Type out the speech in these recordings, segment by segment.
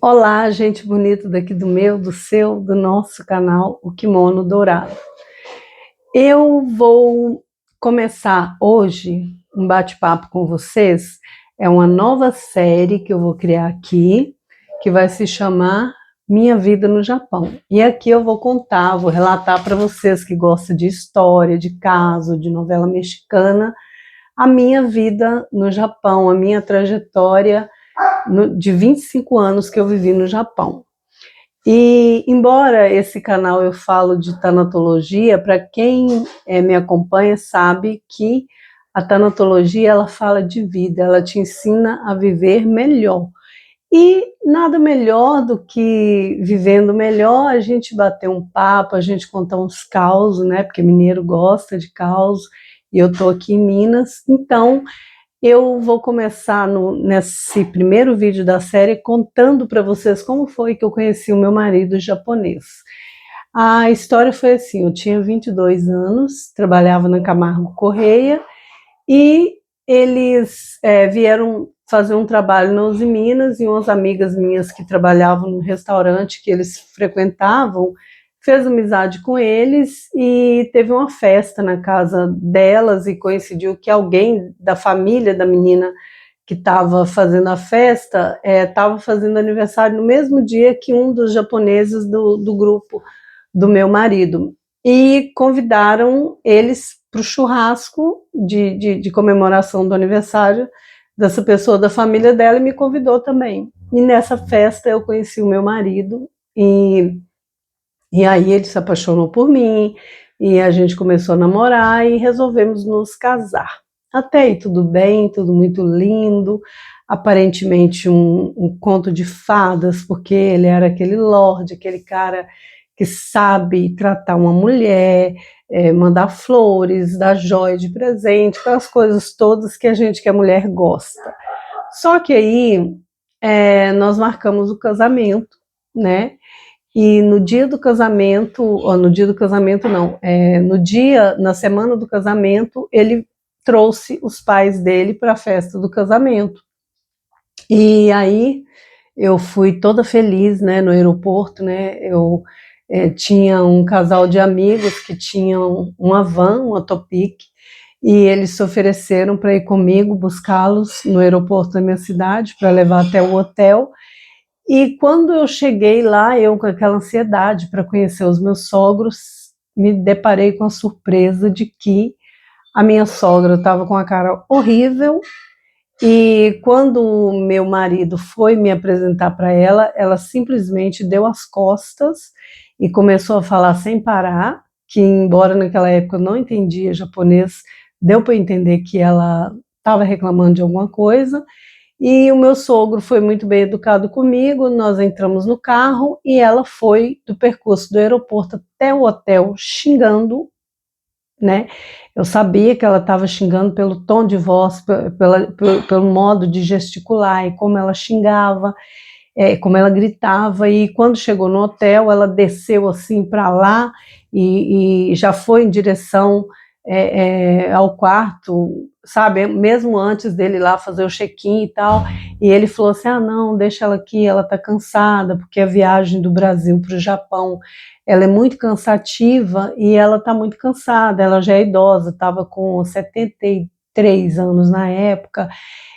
Olá, gente bonita daqui do meu, do seu, do nosso canal, o Kimono Dourado. Eu vou começar hoje um bate-papo com vocês. É uma nova série que eu vou criar aqui, que vai se chamar Minha Vida no Japão. E aqui eu vou contar, vou relatar para vocês que gostam de história, de caso, de novela mexicana, a minha vida no Japão, a minha trajetória de 25 anos que eu vivi no Japão. E embora esse canal eu falo de tanatologia, para quem me acompanha sabe que a tanatologia ela fala de vida, ela te ensina a viver melhor. E nada melhor do que vivendo melhor, a gente bater um papo, a gente contar uns causos, né? Porque mineiro gosta de causos, e eu tô aqui em Minas, então eu vou começar nesse primeiro vídeo da série contando para vocês como foi que eu conheci o meu marido japonês. A história foi assim, eu tinha 22 anos, trabalhava na Camargo Correia e eles vieram fazer um trabalho na Uzi Minas e umas amigas minhas que trabalhavam no restaurante que eles frequentavam, fez amizade com eles e teve uma festa na casa delas e coincidiu que alguém da família da menina que estava fazendo a festa estava fazendo aniversário no mesmo dia que um dos japoneses do grupo do meu marido. E convidaram eles para o churrasco de comemoração do aniversário dessa pessoa da família dela e me convidou também. E nessa festa eu conheci o meu marido e aí ele se apaixonou por mim, e a gente começou a namorar e resolvemos nos casar. Até aí tudo bem, tudo muito lindo, aparentemente um conto de fadas, porque ele era aquele lorde, aquele cara que sabe tratar uma mulher, mandar flores, dar joia de presente, aquelas coisas todas que a gente que é mulher gosta. Só que aí nós marcamos o casamento, né? E no dia do casamento, ou no dia do casamento não, na semana do casamento, ele trouxe os pais dele para a festa do casamento. E aí eu fui toda feliz, né, no aeroporto, né, eu tinha um casal de amigos que tinham uma van, uma Topic, e eles se ofereceram para ir comigo buscá-los no aeroporto da minha cidade, para levar até o hotel. E quando eu cheguei lá, eu com aquela ansiedade para conhecer os meus sogros, me deparei com a surpresa de que a minha sogra estava com a cara horrível, e quando o meu marido foi me apresentar para ela, ela simplesmente deu as costas e começou a falar sem parar, que embora naquela época eu não entendia japonês, deu para entender que ela estava reclamando de alguma coisa. E o meu sogro foi muito bem educado comigo, nós entramos no carro e ela foi do percurso do aeroporto até o hotel xingando, né? Eu sabia que ela estava xingando pelo tom de voz, pelo modo de gesticular e como ela xingava, como ela gritava. E quando chegou no hotel, ela desceu assim para lá e já foi em direção ao quarto, sabe, mesmo antes dele ir lá fazer o check-in e tal, e ele falou assim, não, deixa ela aqui, ela tá cansada, porque a viagem do Brasil para o Japão, ela é muito cansativa, e ela tá muito cansada, ela já é idosa, estava com 73 anos na época,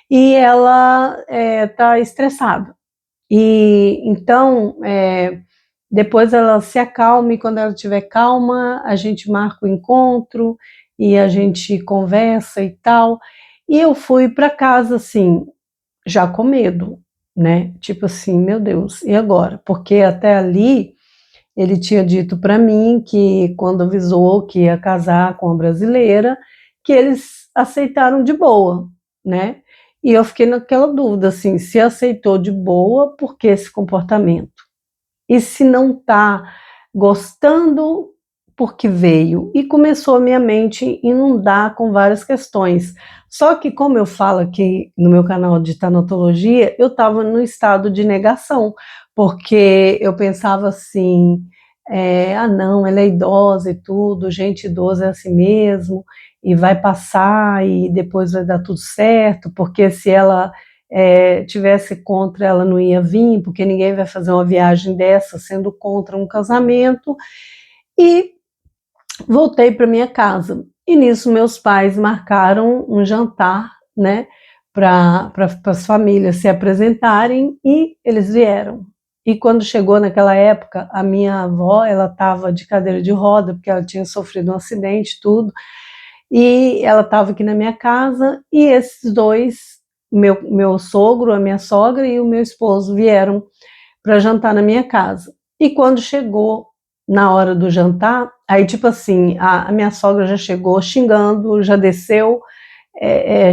e ela tá estressada, e então, depois ela se acalma, e quando ela estiver calma, a gente marca o encontro, e a gente conversa e tal. E eu fui para casa, assim, já com medo, né? Tipo assim, meu Deus, e agora? Porque até ali, ele tinha dito para mim que quando avisou que ia casar com a brasileira, que eles aceitaram de boa, né? E eu fiquei naquela dúvida, assim, se aceitou de boa, por que esse comportamento? E se não está gostando, porque veio? E começou a minha mente inundar com várias questões. Só que, como eu falo aqui no meu canal de tanatologia, eu estava no estado de negação, porque eu pensava assim, não, ela é idosa e tudo, gente idosa é assim mesmo, e vai passar, e depois vai dar tudo certo, porque se ela tivesse contra, ela não ia vir, porque ninguém vai fazer uma viagem dessa sendo contra um casamento. E voltei para minha casa. E nisso meus pais marcaram um jantar, né, para as famílias se apresentarem, e eles vieram. E quando chegou naquela época, a minha avó, ela estava de cadeira de roda, porque ela tinha sofrido um acidente, tudo, e ela estava aqui na minha casa, e esses dois, meu sogro, a minha sogra e o meu esposo vieram para jantar na minha casa. E quando chegou na hora do jantar, aí tipo assim, a minha sogra já chegou xingando, já desceu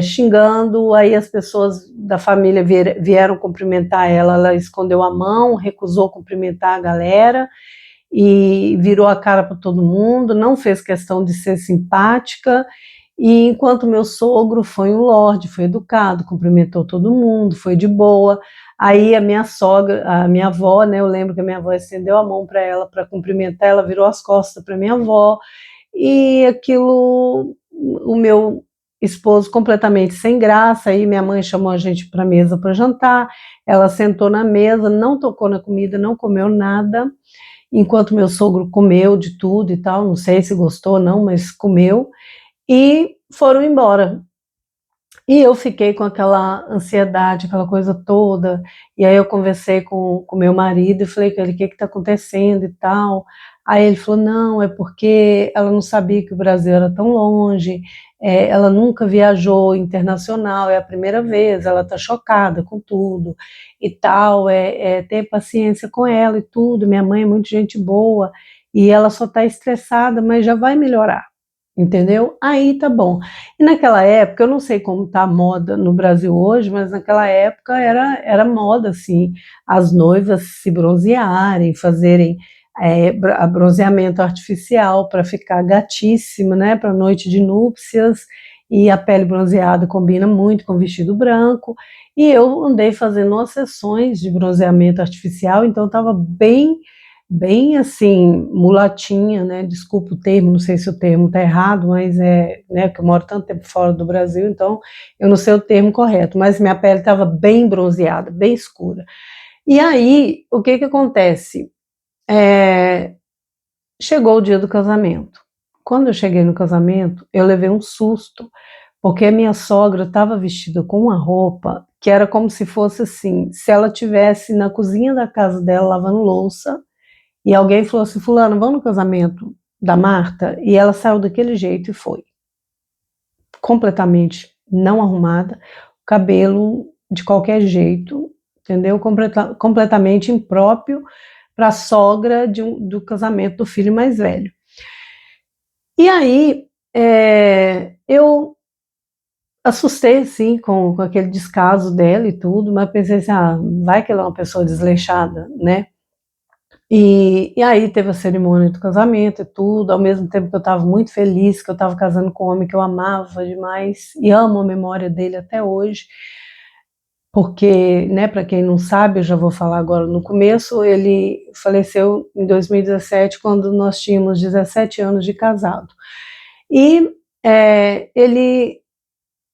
xingando, aí as pessoas da família vieram cumprimentar ela, ela escondeu a mão, recusou cumprimentar a galera, e virou a cara para todo mundo, não fez questão de ser simpática, e enquanto meu sogro foi um lorde, foi educado, cumprimentou todo mundo, foi de boa. Aí a minha sogra, a minha avó, né, eu lembro que a minha avó estendeu a mão para ela para cumprimentar, ela virou as costas para minha avó, e aquilo, o meu esposo completamente sem graça, aí minha mãe chamou a gente para a mesa para jantar, ela sentou na mesa, não tocou na comida, não comeu nada, enquanto meu sogro comeu de tudo e tal, não sei se gostou ou não, mas comeu, e foram embora. E eu fiquei com aquela ansiedade, aquela coisa toda, e aí eu conversei com meu marido e falei com ele, o que está acontecendo e tal. Aí ele falou, não, é porque ela não sabia que o Brasil era tão longe, ela nunca viajou internacional, é a primeira vez, ela está chocada com tudo e tal, ter paciência com ela e tudo, minha mãe é muito gente boa, e ela só está estressada, mas já vai melhorar. Entendeu? Aí tá bom. E naquela época, eu não sei como tá a moda no Brasil hoje, mas naquela época era moda, assim, as noivas se bronzearem, fazerem bronzeamento artificial para ficar gatíssima, né, para noite de núpcias, e a pele bronzeada combina muito com vestido branco, e eu andei fazendo umas sessões de bronzeamento artificial, então estava bem assim, mulatinha, né? Desculpa o termo, não sei se o termo está errado, mas né, que eu moro tanto tempo fora do Brasil, então eu não sei o termo correto, mas minha pele estava bem bronzeada, bem escura. E aí, o que acontece? Chegou o dia do casamento. Quando eu cheguei no casamento, eu levei um susto, porque a minha sogra estava vestida com uma roupa que era como se fosse assim, se ela tivesse na cozinha da casa dela lavando louça, e alguém falou assim, fulano, vamos no casamento da Marta? E ela saiu daquele jeito e foi. Completamente não arrumada, cabelo de qualquer jeito, entendeu? Completamente impróprio para a sogra do casamento do filho mais velho. E aí, eu assustei, assim, com aquele descaso dela e tudo, mas pensei assim, vai que ela é uma pessoa desleixada, né? E aí teve a cerimônia do casamento e tudo, ao mesmo tempo que eu estava muito feliz, que eu estava casando com um homem que eu amava demais, e amo a memória dele até hoje, porque, né, para quem não sabe, eu já vou falar agora no começo, ele faleceu em 2017, quando nós tínhamos 17 anos de casado. E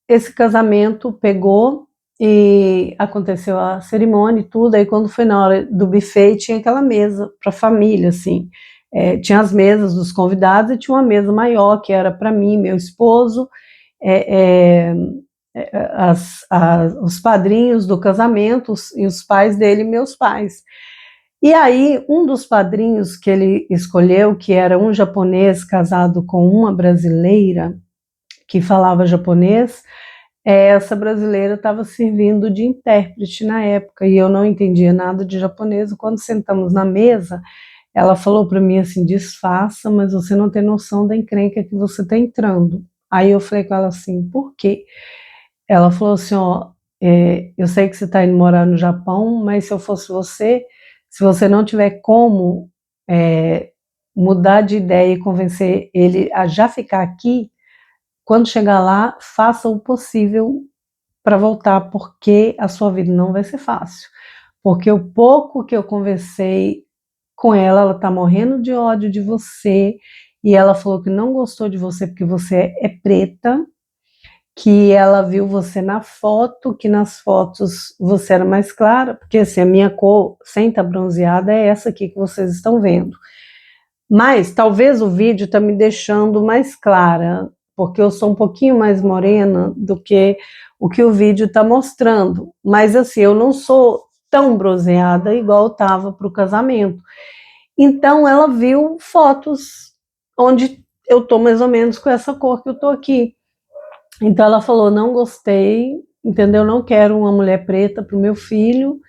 esse casamento pegou, e aconteceu a cerimônia e tudo, aí quando foi na hora do buffet, tinha aquela mesa para a família, assim, tinha as mesas dos convidados e tinha uma mesa maior, que era para mim, meu esposo, os padrinhos do casamento, e os pais dele, meus pais. E aí, um dos padrinhos que ele escolheu, que era um japonês casado com uma brasileira, que falava japonês, essa brasileira estava servindo de intérprete na época, e eu não entendia nada de japonês. Quando sentamos na mesa, ela falou para mim assim, disfarça, mas você não tem noção da encrenca que você está entrando. Aí eu falei com ela assim, por quê? Ela falou assim, eu sei que você está indo morar no Japão, mas se eu fosse você, se você não tiver como mudar de ideia e convencer ele a já ficar aqui, quando chegar lá, faça o possível para voltar, porque a sua vida não vai ser fácil. Porque o pouco que eu conversei com ela está morrendo de ódio de você, e ela falou que não gostou de você porque você é preta, que ela viu você na foto, que nas fotos você era mais clara, porque assim, a minha cor sem estar bronzeada é essa aqui que vocês estão vendo. Mas talvez o vídeo está me deixando mais clara, porque eu sou um pouquinho mais morena do que o vídeo está mostrando. Mas assim, eu não sou tão bronzeada igual eu estava para o casamento. Então ela viu fotos onde eu tô mais ou menos com essa cor que eu tô aqui. Então ela falou, não gostei, entendeu? Não quero uma mulher preta para o meu filho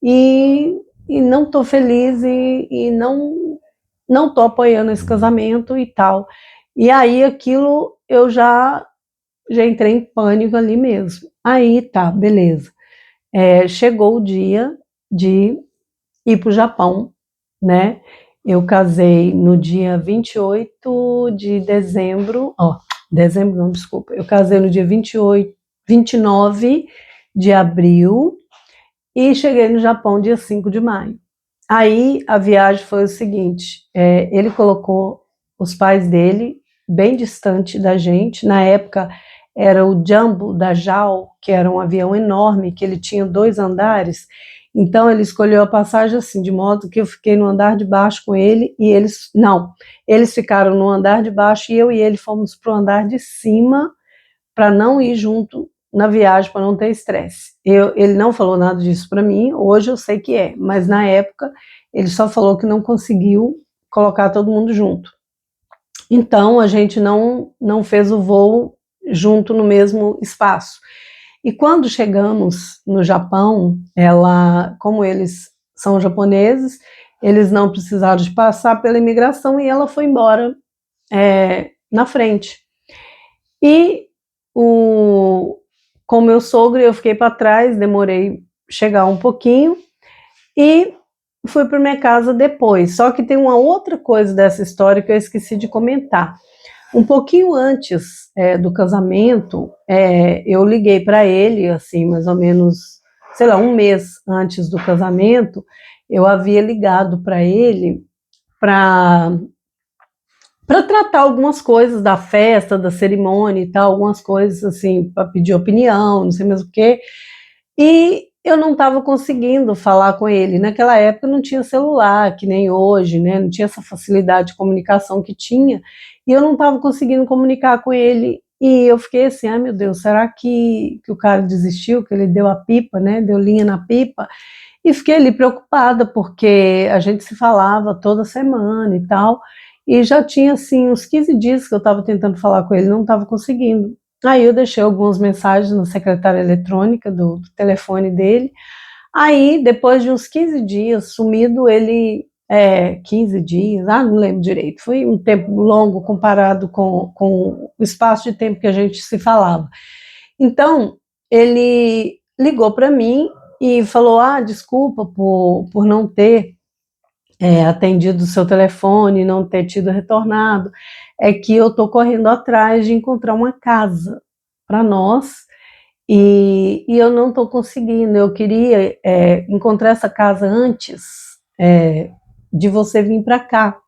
e, não tô feliz e não tô apoiando esse casamento e tal. E aí aquilo eu já entrei em pânico ali mesmo. Aí tá, beleza. Chegou o dia de ir para o Japão, né? Eu casei no dia 28 de dezembro, dezembro não, desculpa, eu casei no dia 29 de abril e cheguei no Japão dia 5 de maio. Aí a viagem foi o seguinte, ele colocou os pais dele bem distante da gente, na época era o Jumbo da JAL, que era um avião enorme, que ele tinha 2 andares, então ele escolheu a passagem assim, de modo que eu fiquei no andar de baixo com ele e eles ficaram no andar de baixo e eu e ele fomos para o andar de cima para não ir junto na viagem, para não ter estresse. Ele não falou nada disso para mim, hoje eu sei que mas na época ele só falou que não conseguiu colocar todo mundo junto. Então a gente não fez o voo junto no mesmo espaço. E quando chegamos no Japão, como eles são japoneses, eles não precisaram de passar pela imigração e ela foi embora na frente. E com meu sogro eu fiquei para trás, demorei chegar um pouquinho e fui para minha casa depois. Só que tem uma outra coisa dessa história que eu esqueci de comentar. Um pouquinho antes do casamento, eu liguei para ele, assim, mais ou menos, sei lá, um mês antes do casamento, eu havia ligado para ele para tratar algumas coisas da festa, da cerimônia e tal, algumas coisas assim, para pedir opinião, não sei mesmo o quê. E eu não estava conseguindo falar com ele. Naquela época não tinha celular, que nem hoje, né? Não tinha essa facilidade de comunicação que tinha. E eu não estava conseguindo comunicar com ele. E eu fiquei assim, ai meu Deus, será que o cara desistiu, que ele deu a pipa, né? Deu linha na pipa. E fiquei ali preocupada, porque a gente se falava toda semana e tal. E já tinha, assim, uns 15 dias que eu estava tentando falar com ele, não estava conseguindo. Aí eu deixei algumas mensagens na secretária eletrônica do telefone dele. Aí, depois de uns 15 dias, sumido, 15 dias, não lembro direito, foi um tempo longo comparado com o espaço de tempo que a gente se falava. Então, ele ligou para mim e falou, desculpa por não ter atendido o seu telefone, não ter tido retornado, é que eu estou correndo atrás de encontrar uma casa para nós e eu não estou conseguindo. Eu queria encontrar essa casa antes de você vir para cá.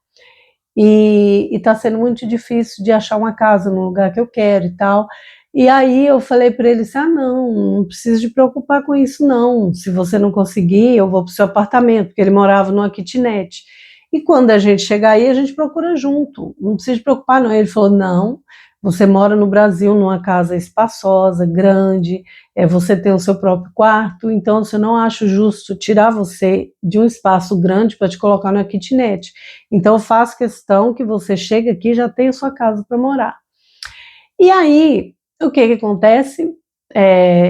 E está sendo muito difícil de achar uma casa no lugar que eu quero e tal. E aí eu falei para ele assim, não precisa de preocupar com isso não, se você não conseguir, eu vou para o seu apartamento, porque ele morava numa kitnet. E quando a gente chegar aí, a gente procura junto, não precisa de preocupar não. Ele falou, não, você mora no Brasil numa casa espaçosa, grande, você tem o seu próprio quarto, então eu não acho justo tirar você de um espaço grande para te colocar numa kitnet. Então eu faço questão que você chegue aqui e já tenha sua casa para morar. E aí, o que acontece?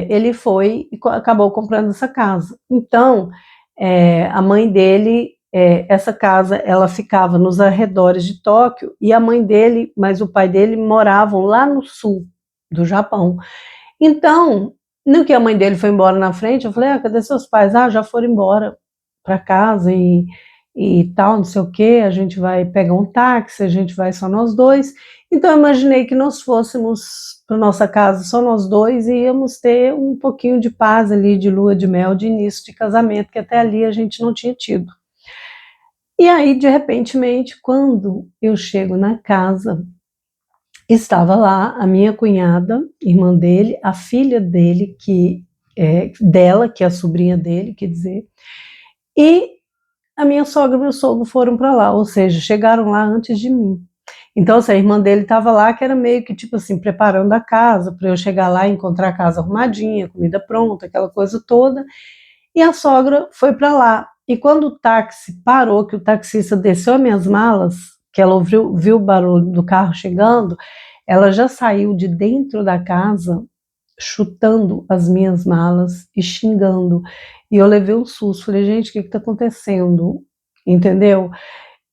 Ele foi e acabou comprando essa casa. Então, a mãe dele, essa casa, ela ficava nos arredores de Tóquio, e a mãe dele, mas o pai dele, moravam lá no sul do Japão. Então, no que a mãe dele foi embora na frente, eu falei, cadê seus pais? Já foram embora para casa e tal, não sei o que, a gente vai pegar um táxi, a gente vai só nós dois. Então eu imaginei que nós fôssemos para nossa casa só nós dois e íamos ter um pouquinho de paz ali, de lua de mel, de início de casamento, que até ali a gente não tinha tido. E aí, de repente, quando eu chego na casa, estava lá a minha cunhada, irmã dele, a filha dele, que é a sobrinha dele, quer dizer, e a minha sogra e meu sogro foram para lá, ou seja, chegaram lá antes de mim. Então, assim, a irmã dele estava lá, que era meio que, tipo assim, preparando a casa, para eu chegar lá e encontrar a casa arrumadinha, comida pronta, aquela coisa toda, e a sogra foi para lá. E quando o táxi parou, que o taxista desceu as minhas malas, que ela viu o barulho do carro chegando, ela já saiu de dentro da casa chutando as minhas malas e xingando. E eu levei um susto, falei, gente, o que está acontecendo? Entendeu?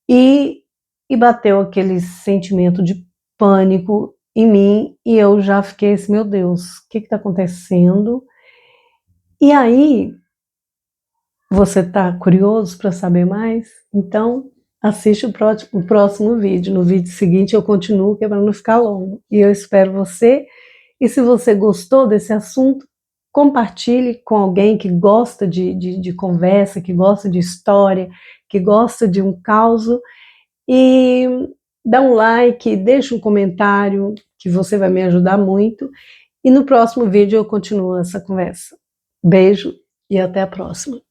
E, e bateu aquele sentimento de pânico em mim e eu já fiquei assim, meu Deus, o que está acontecendo? E aí, você está curioso para saber mais? Então, assiste o próximo vídeo. No vídeo seguinte eu continuo, que é para não ficar longo. E eu espero você. E se você gostou desse assunto, compartilhe com alguém que gosta de conversa, que gosta de história, que gosta de um caos. E dá um like, deixa um comentário, que você vai me ajudar muito. E no próximo vídeo eu continuo essa conversa. Beijo e até a próxima.